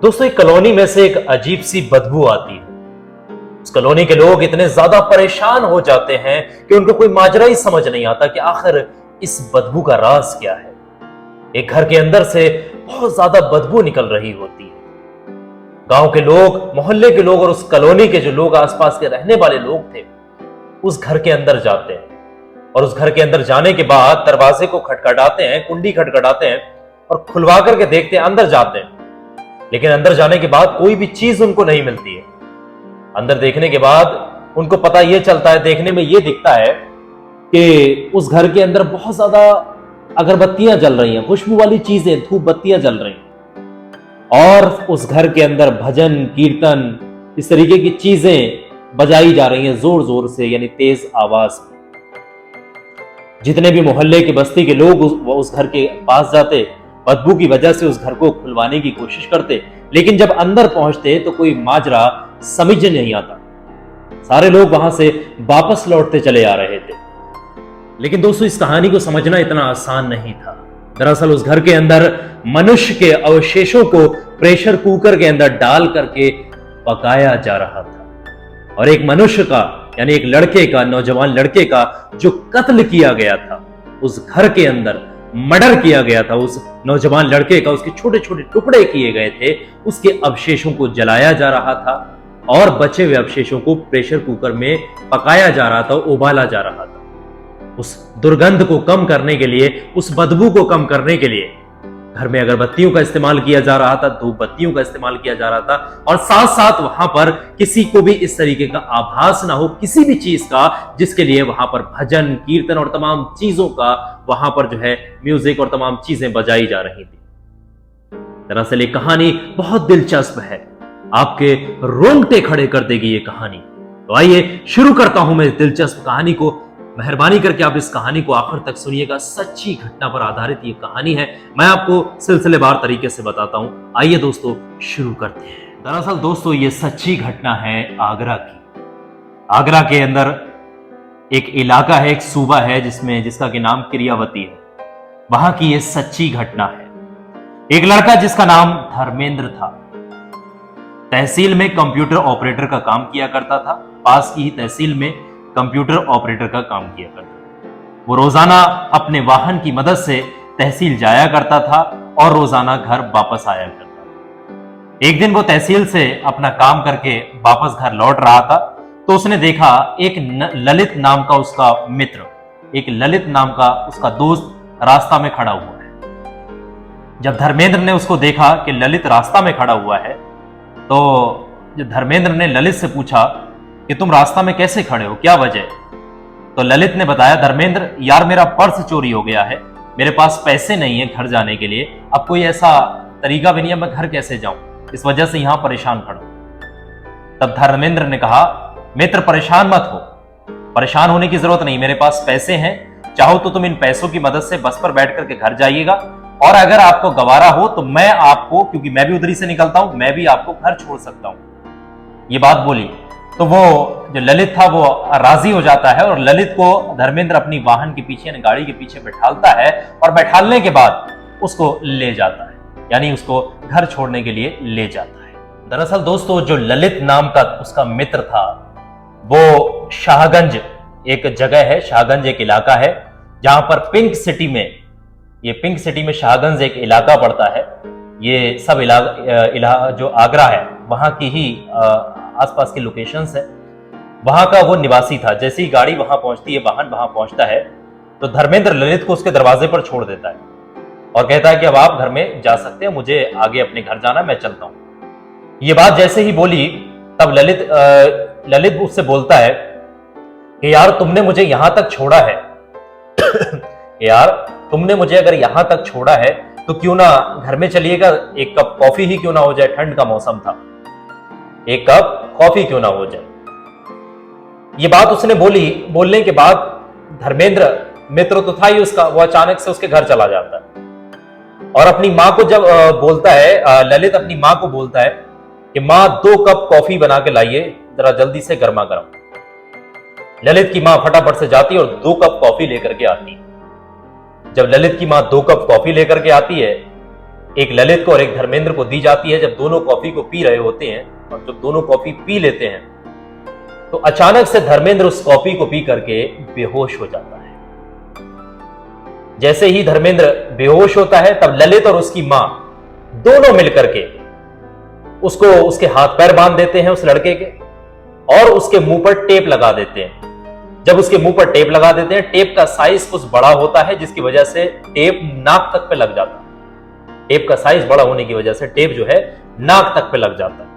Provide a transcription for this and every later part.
दोस्तों, एक कॉलोनी में से एक अजीब सी बदबू आती है। उस कॉलोनी के लोग इतने ज्यादा परेशान हो जाते हैं कि उनको कोई माजरा ही समझ नहीं आता कि आखिर इस बदबू का राज क्या है। एक घर के अंदर से बहुत ज्यादा बदबू निकल रही होती है। गांव के लोग, मोहल्ले के लोग और उस कॉलोनी के जो लोग, आसपास के रहने वाले लोग थे, उस घर के अंदर जाते हैं और उस घर के अंदर जाने के बाद दरवाजे को खटखटाते हैं, कुंडी खटखटाते हैं और खुलवा करके देखते हैं, अंदर जाते हैं। लेकिन अंदर जाने के बाद कोई भी चीज उनको नहीं मिलती है। अंदर देखने के बाद उनको पता यह चलता है, देखने में यह दिखता है कि उस घर के अंदर बहुत ज्यादा अगरबत्तियां जल रही हैं, खुशबू वाली चीजें, धूप बत्तियां जल रही हैं और उस घर के अंदर भजन कीर्तन इस तरीके की चीजें बजाई जा रही हैं जोर जोर से, यानी तेज आवाज में। जितने भी मोहल्ले के बस्ती के लोग उस घर के पास जाते, बदबू की वजह से उस घर को खुलवाने की कोशिश करते, लेकिन जब अंदर पहुंचते तो कोई माजरा समझ नहीं आता। सारे लोग वहां से वापस लौटते चले आ रहे थे। लेकिन दोस्तों, इस कहानी को समझना इतना आसान नहीं था। दरअसल उस घर के अंदर मनुष्य के अवशेषों को प्रेशर कुकर के अंदर डाल करके पकाया जा रहा था और एक मनुष्य का, यानी एक लड़के का, नौजवान लड़के का जो कत्ल किया गया था, उस घर के अंदर मर्डर किया गया था, उस नौजवान लड़के का, उसके छोटे छोटे टुकड़े किए गए थे, उसके अवशेषों को जलाया जा रहा था और बचे हुए अवशेषों को प्रेशर कुकर में पकाया जा रहा था, उबाला जा रहा था। उस दुर्गंध को कम करने के लिए, उस बदबू को कम करने के लिए घर में अगरबत्तियों का इस्तेमाल किया जा रहा था, धूप बत्तियों का इस्तेमाल किया जा रहा था और साथ साथ वहां पर किसी को भी इस तरीके का आभास ना हो, किसी भी चीज का, जिसके लिए वहां पर भजन कीर्तन और तमाम चीजों का वहां पर जो है म्यूजिक और तमाम चीजें बजाई जा रही थी। दरअसल ये कहानी बहुत दिलचस्प है, आपके रोंगटे खड़े कर देगी ये कहानी। तो आइए शुरू करता हूं मैं इस दिलचस्प कहानी को। मेहरबानी करके आप इस कहानी को आखिर तक सुनिएगा। सच्ची घटना पर आधारित ये कहानी है, मैं आपको सिलसिलेवार तरीके से बताता हूं। आइए दोस्तों शुरू करते हैं। दरअसल दोस्तों, ये सच्ची घटना है आगरा की। आगरा के अंदर एक इलाका है, एक सूबा है जिसका कि नाम क्रियावती है। वहां की ये सच्ची घटना है। एक लड़का जिसका नाम धर्मेंद्र था, तहसील में कंप्यूटर ऑपरेटर का काम किया करता था। पास की ही तहसील में कंप्यूटर ऑपरेटर का काम किया करता। वो रोजाना अपने वाहन की मदद से तहसील जाया करता था और रोजाना घर वापस आया करता था। एक दिन वो तहसील से अपना काम करके वापस घर लौट रहा था तो उसने देखा एक ललित नाम का उसका मित्र, एक ललित नाम का उसका दोस्त रास्ता में खड़ा हुआ है। जब धर्मेंद्र ने उसको देखा कि ललित रास्ता में खड़ा हुआ है तो धर्मेंद्र ने ललित से पूछा कि तुम रास्ता में कैसे खड़े हो, क्या वजह? तो ललित ने बताया, धर्मेंद्र यार मेरा पर्स चोरी हो गया है, मेरे पास पैसे नहीं है घर जाने के लिए, अब कोई ऐसा तरीका भी नहीं है, मैं घर कैसे जाऊं, इस वजह से यहां परेशान खड़ा हूं। तब धर्मेंद्र ने कहा, मित्र परेशान मत हो, परेशान होने की जरूरत नहीं, मेरे पास पैसे हैं, चाहो तो तुम इन पैसों की मदद से बस पर बैठ करके घर जाइएगा और अगर आपको गवारा हो तो मैं आपको, क्योंकि मैं भी उधरी से निकलता हूं, मैं भी आपको घर छोड़ सकता हूं। ये बात बोली तो वो जो ललित था वो राजी हो जाता है और ललित को धर्मेंद्र अपनी वाहन के पीछे, गाड़ी के पीछे बैठालता है और बैठालने के बाद उसको ले जाता है, यानी उसको घर छोड़ने के लिए ले जाता है। दरअसल दोस्तों, जो ललित नाम का उसका मित्र था वो शाहगंज एक जगह है, शाहगंज एक इलाका है जहां पर पिंक सिटी में शाहगंज एक इलाका पड़ता है। ये सब जो आगरा है वहां की ही आसपास की लोकेशंस है, वहां का वो निवासी था। जैसे ही गाड़ी वहां पहुंचती है, वाहन वहां पहुंचता है तो धर्मेंद्र ललित को उसके दरवाजे पर छोड़ देता है और कहता है कि अब आप घर में जा सकते हैं, मुझे आगे अपने घर जाना, मैं चलता हूं। ये बात जैसे ही बोली तब ललित उससे बोलता है कि यार तुमने मुझे यहां तक छोड़ा है यार तुमने मुझे अगर यहां तक छोड़ा है तो क्यों ना घर में चलिएगा, एक कप कॉफी ही क्यों ना हो जाए, ठंड का मौसम था, एक कप कॉफी क्यों ना हो जाए। ये बात उसने बोली, बोलने के बाद धर्मेंद्र, मित्र तो था ही उसका, वो अचानक से उसके घर चला जाता है और अपनी मां को जब बोलता है, ललित अपनी मां को बोलता है कि मां 2 कप कॉफी बना के लाइए जरा जल्दी से, गर्मा गर्म। ललित की मां फटाफट से जाती है और 2 कप कॉफी लेकर के आती है। जब ललित की मां 2 कप कॉफी लेकर के आती है एक ललित को और एक धर्मेंद्र को दी जाती है। जब दोनों कॉफी को पी रहे होते हैं और जब दोनों कॉफी पी लेते हैं तो अचानक से धर्मेंद्र उस कॉफी को पी करके बेहोश हो जाता है। जैसे ही धर्मेंद्र बेहोश होता है तब ललित और उसकी मां दोनों मिलकर के उसको उसके हाथ पैर बांध देते हैं उस लड़के के, और उसके मुंह पर टेप लगा देते हैं। जब उसके मुंह पर टेप लगा देते हैं, टेप का साइज कुछ बड़ा होता है जिसकी वजह से टेप नाक तक पे लग जाता है। टेप का साइज बड़ा होने की वजह से टेप जो है नाक तक पे लग जाता है।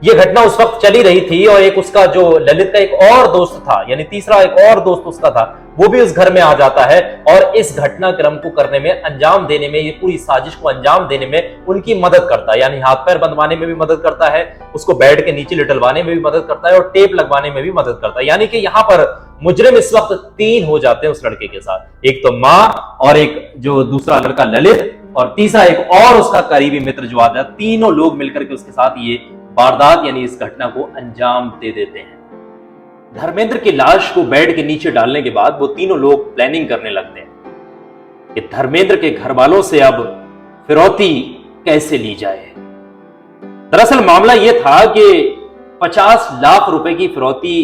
यह घटना उस वक्त चली रही थी और एक उसका जो ललित का एक और दोस्त था, यानी तीसरा एक और दोस्त उसका था, वो भी उस घर में आ जाता है और इस घटनाक्रम को करने में, अंजाम देने में, ये पूरी साजिश को अंजाम देने में उनकी मदद करता है। यानी हाथ पैर बंधवाने में भी मदद करता है, उसको बेड के नीचे लिटलवाने में भी मदद करता है और टेप लगवाने में भी मदद करता है। यानी कि यहां पर मुजरिम इस वक्त 3 हो जाते हैं उस लड़के के साथ, एक तो मां और एक जो दूसरा लड़का ललित और तीसरा एक और उसका करीबी मित्र जो आता है। तीनों लोग मिलकर के उसके साथ ये वारदात यानी इस घटना को अंजाम दे देते हैं। धर्मेंद्र की लाश को बेड के नीचे डालने के बाद वो तीनों लोग प्लानिंग करने लगते हैं कि धर्मेंद्र के घर वालों से अब फिरौती कैसे ली जाए। दरअसल मामला यह था कि 50 लाख रुपए की फिरौती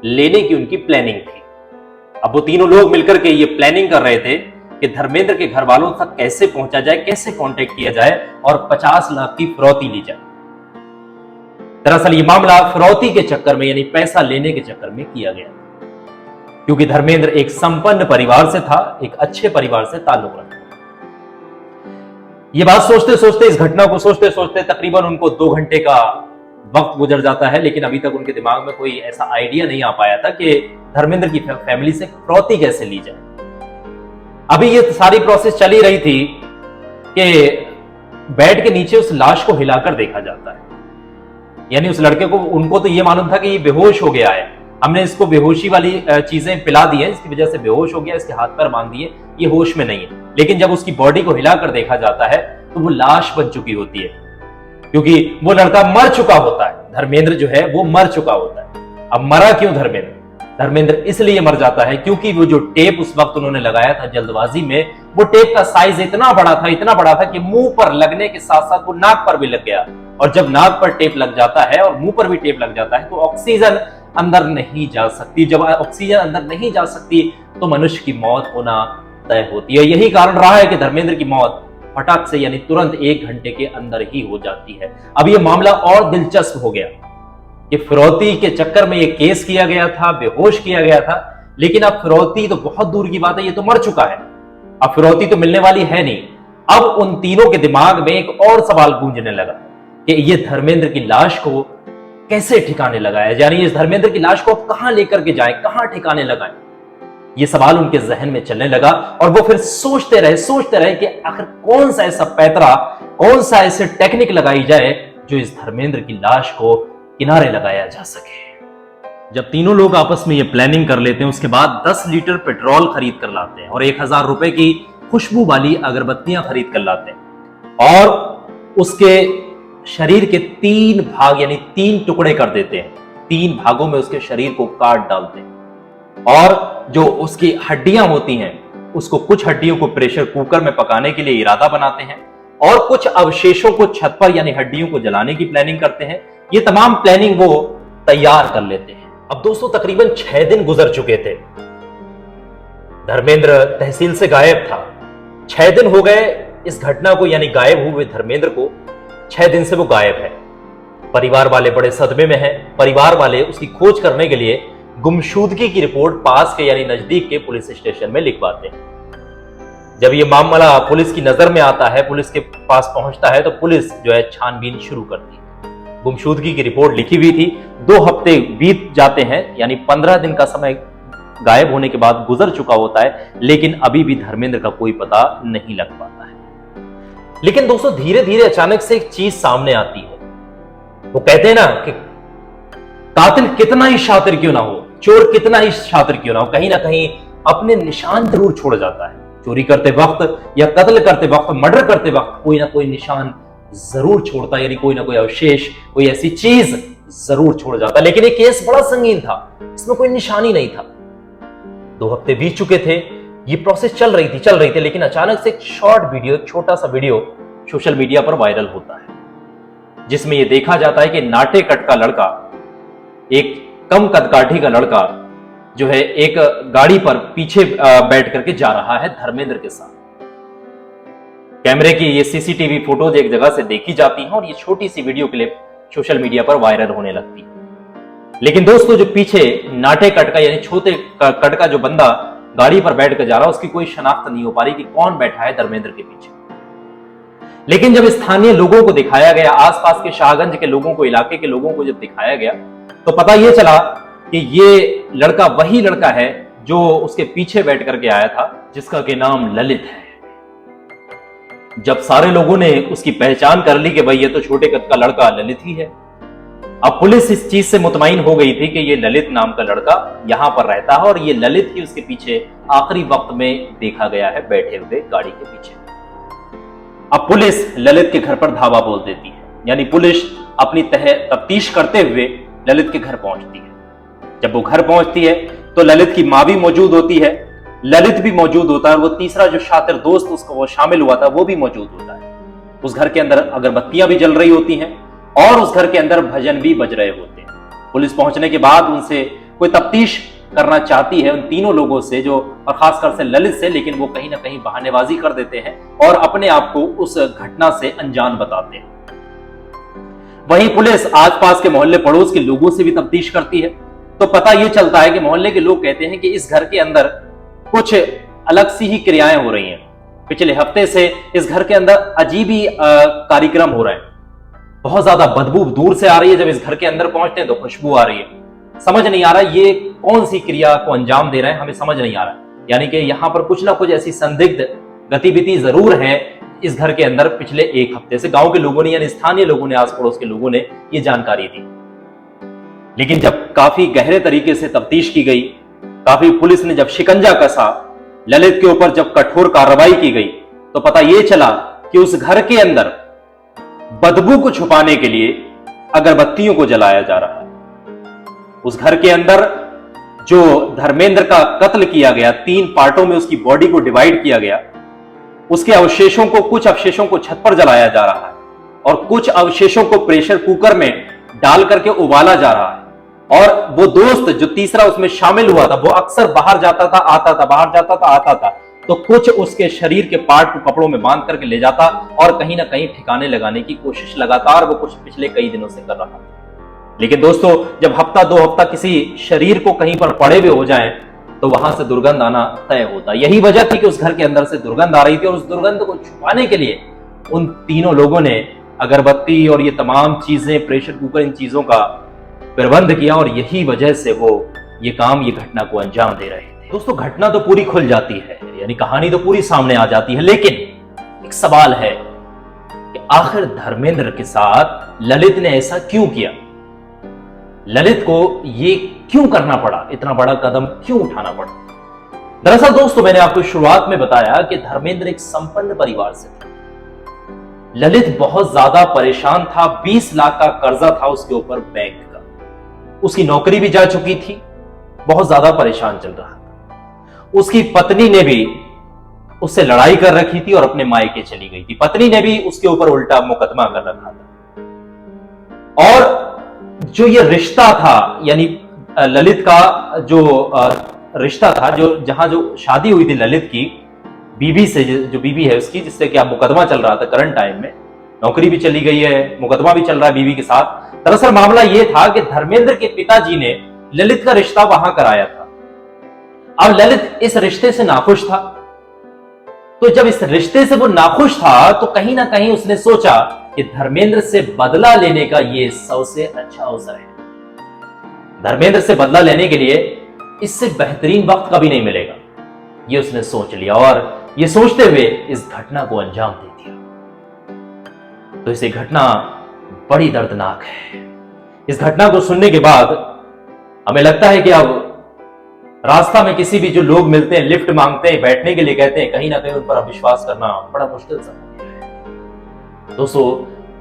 लेने की उनकी प्लानिंग थी। अब वो तीनों लोग मिलकर के ये प्लानिंग कर रहे थे कि धर्मेंद्र के घर वालों तक कैसे पहुंचा जाए, कैसे कांटेक्ट किया जाए और 50 लाख की फिरौती ली जाए। दरअसल ये मामला फिरौती के चक्कर में यानी पैसा लेने के चक्कर में किया गया, क्योंकि धर्मेंद्र एक संपन्न परिवार से था, एक अच्छे परिवार से ताल्लुक रखता। ये बात सोचते सोचते, इस घटना को सोचते सोचते तकरीबन उनको 2 घंटे का वक्त गुजर जाता है, लेकिन अभी तक उनके दिमाग में कोई ऐसा आइडिया नहीं आ पाया था कि धर्मेंद्र की फैमिली से फिरौती कैसे ली जाए। अभी ये सारी प्रोसेस चली रही थी कि बेड के नीचे उस लाश को हिलाकर देखा जाता है। यानी उस लड़के को, उनको तो ये मालूम था कि ये बेहोश हो गया है, हमने इसको बेहोशी वाली चीजें पिला दी है, इसकी वजह से बेहोश हो गया, इसके हाथ पैर बांध दिए, ये होश में नहीं है। लेकिन जब उसकी बॉडी को हिलाकर देखा जाता है तो वो लाश बन चुकी होती है, क्योंकि वो लड़का मर चुका होता है। धर्मेंद्र जो है वो मर चुका होता है। अब मरा क्यों धर्मेंद्र? धर्मेंद्र इसलिए मर जाता है क्योंकि वो जो टेप उस वक्त उन्होंने लगाया था जल्दबाजी में, वो टेप का साइज इतना बड़ा था कि मुंह पर लगने के साथ साथ वो नाक पर भी लग गया। और जब नाक पर टेप लग जाता है और मुंह पर भी टेप लग जाता है तो ऑक्सीजन अंदर नहीं जा सकती। जब ऑक्सीजन अंदर नहीं जा सकती तो मनुष्य की मौत होना तय होती है। यही कारण रहा है कि धर्मेंद्र की मौत फटाक से यानी तुरंत 1 घंटे के अंदर ही हो जाती है। अब यह मामला और दिलचस्प हो गया कि फिरौती के चक्कर में यह केस किया गया था, बेहोश किया गया था, लेकिन अब फिरौती तो बहुत दूर की बात है, ये तो मर चुका है, अब फिरौती तो मिलने वाली है नहीं। अब उन तीनों के दिमाग में एक और सवाल गूंजने लगा कि ये धर्मेंद्र की लाश को कैसे ठिकाने लगाया, यानी इस धर्मेंद्र की लाश को कहां लेकर के जाए, कहां ठिकाने लगाए। ये सवाल उनके जहन में चलने लगा और वो फिर सोचते रहे कि आखिर कौन सा ऐसा पैतरा, कौन सा ऐसे टेक्निक लगाई जाए जो इस धर्मेंद्र की लाश को किनारे लगाया जा सके। जब तीनों लोग आपस में ये प्लानिंग कर लेते हैं, उसके बाद 10 लीटर पेट्रोल खरीद कर लाते हैं और 1000 रुपए की खुशबू वाली अगरबत्तियां खरीद कर लाते हैं और उसके शरीर के 3 भाग यानी 3 टुकड़े कर देते हैं। 3 भागों में उसके शरीर को काट डालते हैं और जो उसकी हड्डियां होती हैं उसको, कुछ हड्डियों को प्रेशर कुकर में पकाने के लिए इरादा बनाते हैं और कुछ अवशेषों को छत पर यानी हड्डियों को जलाने की प्लानिंग करते हैं। ये तमाम प्लानिंग वो तैयार कर लेते हैं। अब दोस्तों तकरीबन 6 दिन गुजर चुके थे। धर्मेंद्र तहसील से गायब था। 6 दिन हो गए इस घटना को, यानी गायब हुए धर्मेंद्र को 6 दिन से वो गायब है। परिवार वाले बड़े सदमे में हैं। परिवार वाले उसकी खोज करने के लिए गुमशुदगी की रिपोर्ट पास के यानी नजदीक के पुलिस स्टेशन में लिखवाते हैं। जब ये मामला पुलिस की नजर में आता है, पुलिस के पास पहुंचता है, तो पुलिस जो है छानबीन शुरू करती है। गुमशुदगी की रिपोर्ट लिखी हुई थी, 2 हफ्ते बीत जाते हैं, यानी 15 दिन का समय गायब होने के बाद गुजर चुका होता है, लेकिन अभी भी धर्मेंद्र का कोई पता नहीं लग पाता है। लेकिन दोस्तों धीरे धीरे अचानक से एक चीज सामने आती है। वो कहते हैं ना कि कातिल कितना ही शातिर क्यों ना हो, चोर कितना ही शातिर क्यों ना हो, कहीं ना कहीं अपने निशान जरूर छोड़ जाता है। चोरी करते वक्त या कत्ल करते वक्त, मर्डर करते वक्त कोई ना कोई निशान जरूर छोड़ता है, यानी कोई ना कोई अवशेष, कोई ऐसी चीज जरूर छोड़ जाता। लेकिन ये केस बड़ा संगीन था, इसमें कोई निशानी नहीं था। 2 हफ्ते बीत चुके थे, ये प्रोसेस चल रही थी, लेकिन अचानक से एक शॉर्ट वीडियो, एक छोटा सा वीडियो सोशल मीडिया पर वायरल होता है, जिसमें यह देखा जाता है कि नाटे कट का लड़का, एक कम कदकाठी का लड़का जो है एक गाड़ी पर पीछे बैठ करके जा रहा है धर्मेंद्र के साथ। कैमरे की ये सीसीटीवी फोटोज एक जगह से देखी जाती हैं और ये छोटी सी वीडियो क्लिप सोशल मीडिया पर वायरल होने लगती है। लेकिन दोस्तों, जो पीछे नाटे कट का यानी छोटे कट का जो बंदा गाड़ी पर बैठ कर जा रहा है, उसकी कोई शनाख्त नहीं हो पा रही कि कौन बैठा है धर्मेंद्र के पीछे। लेकिन जब स्थानीय लोगों को दिखाया गया, आसपास के शाहगंज के लोगों को, इलाके के लोगों को जब दिखाया गया, तो पता यह चला कि ये लड़का वही लड़का है जो उसके पीछे बैठ करके आया था, जिसका के नाम ललित है। जब सारे लोगों ने उसकी पहचान कर ली कि भाई ये तो छोटे कद का लड़का ललित ही है, अब पुलिस इस चीज से मुतमईन हो गई थी कि ये ललित नाम का लड़का यहां पर रहता है और ये ललित ही उसके पीछे आखिरी वक्त में देखा गया है बैठे हुए गाड़ी के पीछे। अब पुलिस ललित के घर पर धावा बोल देती है, यानी पुलिस अपनी तफ्तीश करते हुए ललित के घर पहुंचती है। जब वो घर पहुंचती है तो ललित की मां भी मौजूद होती है, ललित भी मौजूद होता है, वो तीसरा जो शातिर दोस्त उसको वो शामिल हुआ था वो भी मौजूद होता है। उस घर के अंदर अगरबत्तियां भी जल रही होती हैं और उस घर के अंदर भजन भी बज रहे होते हैं। पुलिस पहुंचने के बाद उनसे कोई तफ्तीश करना चाहती है, उन तीनों लोगों से, जो और खासकर से ललित से, लेकिन वो कहीं ना कहीं बहानेबाजी कर देते हैं और अपने आप को उस घटना से अनजान बताते हैं। वहीं पुलिस आसपास के मोहल्ले पड़ोस के लोगों से भी तफ्तीश करती है, तो पता यह चलता है कि मोहल्ले के लोग कहते हैं कि इस घर के अंदर कुछ अलग सी ही क्रियाएं हो रही हैं। पिछले हफ्ते से इस घर के अंदर अजीब ही कार्यक्रम हो रहे हैं। बहुत ज्यादा बदबू दूर से आ रही है, जब इस घर के अंदर पहुंचते हैं तो खुशबू आ रही है। समझ नहीं आ रहा ये कौन सी क्रिया को अंजाम दे रहे हैं, हमें समझ नहीं आ रहा। यानी कि यहां पर कुछ ना कुछ ऐसी संदिग्ध गतिविधि जरूर है इस घर के अंदर। पिछले एक हफ्ते से गांव के लोगों ने, यानी स्थानीय लोगों ने, आस पड़ोस के लोगों ने ये जानकारी दी। लेकिन जब काफी गहरे तरीके से तफ्तीश की गई, काफी पुलिस ने जब शिकंजा कसा, ललित के ऊपर जब कठोर कार्रवाई की गई, तो पता यह चला कि उस घर के अंदर बदबू को छुपाने के लिए अगरबत्तियों को जलाया जा रहा है। उस घर के अंदर जो धर्मेंद्र का कत्ल किया गया, 3 पार्टों में उसकी बॉडी को डिवाइड किया गया, उसके अवशेषों को, कुछ अवशेषों को छत पर जलाया जा रहा है और कुछ अवशेषों को प्रेशर कुकर में डाल करके उबाला जा रहा है। और वो दोस्त जो तीसरा उसमें शामिल हुआ था, वो अक्सर बाहर जाता था, आता था, बाहर जाता था, आता था, तो कुछ उसके शरीर के पार्ट को कपड़ों में बांध करके ले जाता और कहीं ना कहीं ठिकाने लगाने की कोशिश लगातार वो कुछ पिछले कई दिनों से कर रहा था। लेकिन दोस्तों, जब हफ्ता 2 हफ्ता किसी शरीर को कहीं पर पड़े हुए हो जाए तो वहां से दुर्गंध आना तय होता। यही वजह थी कि उस घर के अंदर से दुर्गंध आ रही थी और उस दुर्गंध को छुपाने के लिए उन तीनों लोगों ने अगरबत्ती और ये तमाम चीजें, प्रेशर कुकर, इन चीजों का प्रबंध किया और यही वजह से वो ये घटना को अंजाम दे रहे थे। दोस्तों, घटना तो पूरी खुल जाती है, यानी कहानी तो पूरी सामने आ जाती है, लेकिन एक सवाल है कि आखिर धर्मेंद्र के साथ ललित ने ऐसा क्यों किया? ललित को ये क्यों करना पड़ा, इतना बड़ा कदम क्यों उठाना पड़ा? दरअसल दोस्तों, मैंने आपको शुरुआत में बताया कि धर्मेंद्र एक संपन्न परिवार से था। ललित बहुत ज्यादा परेशान था, 20 लाख का कर्जा था उसके ऊपर बैंक का, उसकी नौकरी भी जा चुकी थी, बहुत ज्यादा परेशान चल रहा था। उसकी पत्नी ने भी उससे लड़ाई कर रखी थी और अपने मायके चली गई थी। पत्नी ने भी उसके ऊपर उल्टा मुकदमा कर रखा था। और जो ये रिश्ता था, यानी ललित का जो रिश्ता था, जहां जो शादी हुई थी ललित की बीवी से, जो बीवी है उसकी, जिससे क्या मुकदमा चल रहा था करंट टाइम में, नौकरी भी चली गई है, मुकदमा भी चल रहा है बीवी के साथ। दरअसल मामला यह था कि धर्मेंद्र के पिताजी ने ललित का रिश्ता वहां कराया था। अब ललित इस रिश्ते से नाखुश था, तो जब इस रिश्ते से वो नाखुश था तो कहीं ना कहीं उसने सोचा कि धर्मेंद्र से बदला लेने का ये सबसे अच्छा अवसर है। धर्मेंद्र से बदला लेने के लिए इससे बेहतरीन वक्त कभी नहीं मिलेगा, ये उसने सोच लिया और ये सोचते हुए इस घटना को अंजाम दे दिया। तो इसे घटना बड़ी दर्दनाक है। इस घटना को सुनने के बाद हमें लगता है कि अब रास्ता में किसी भी जो लोग मिलते हैं, लिफ्ट मांगते हैं, बैठने के लिए कहते हैं, कहीं ना कहीं उन पर विश्वास करना बड़ा मुश्किल सा हो गया है। दोस्तों,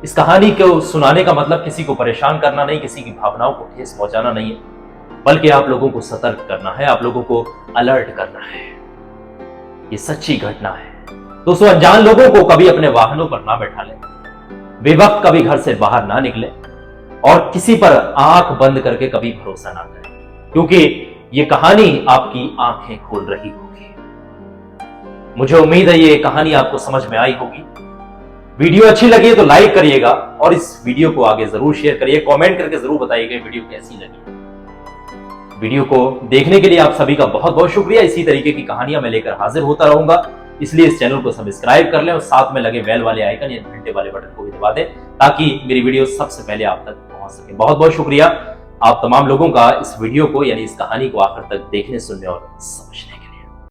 इस कहानी को सुनाने का मतलब किसी को परेशान करना नहीं, किसी की भावनाओं को ठेस पहुंचाना नहीं है, बल्कि आप लोगों को सतर्क करना है, आप लोगों को अलर्ट करना है। ये सच्ची घटना है दोस्तों, अनजान लोगों को कभी अपने वाहनों पर ना बैठा लें, बेवक्त कभी घर से बाहर ना निकले और किसी पर आंख बंद करके कभी भरोसा ना करें, क्योंकि ये कहानी आपकी आंखें खोल रही होगी। मुझे उम्मीद है ये कहानी आपको समझ में आई होगी। वीडियो अच्छी लगी है तो लाइक करिएगा और इस वीडियो को आगे जरूर शेयर करिए। कमेंट करके जरूर बताइएगा वीडियो कैसी लगी। वीडियो को देखने के लिए आप सभी का बहुत बहुत शुक्रिया। इसी तरीके की कहानियां मैं लेकर हाजिर होता रहूंगा, इसलिए इस चैनल को सब्सक्राइब कर लें और साथ में लगे बेल वाले आइकन या घंटे वाले बटन को भी दबा दें, ताकि मेरी वीडियो सबसे पहले आप तक पहुंच सके। बहुत बहुत शुक्रिया आप तमाम लोगों का इस वीडियो को यानी इस कहानी को आखिर तक देखने, सुनने और समझने।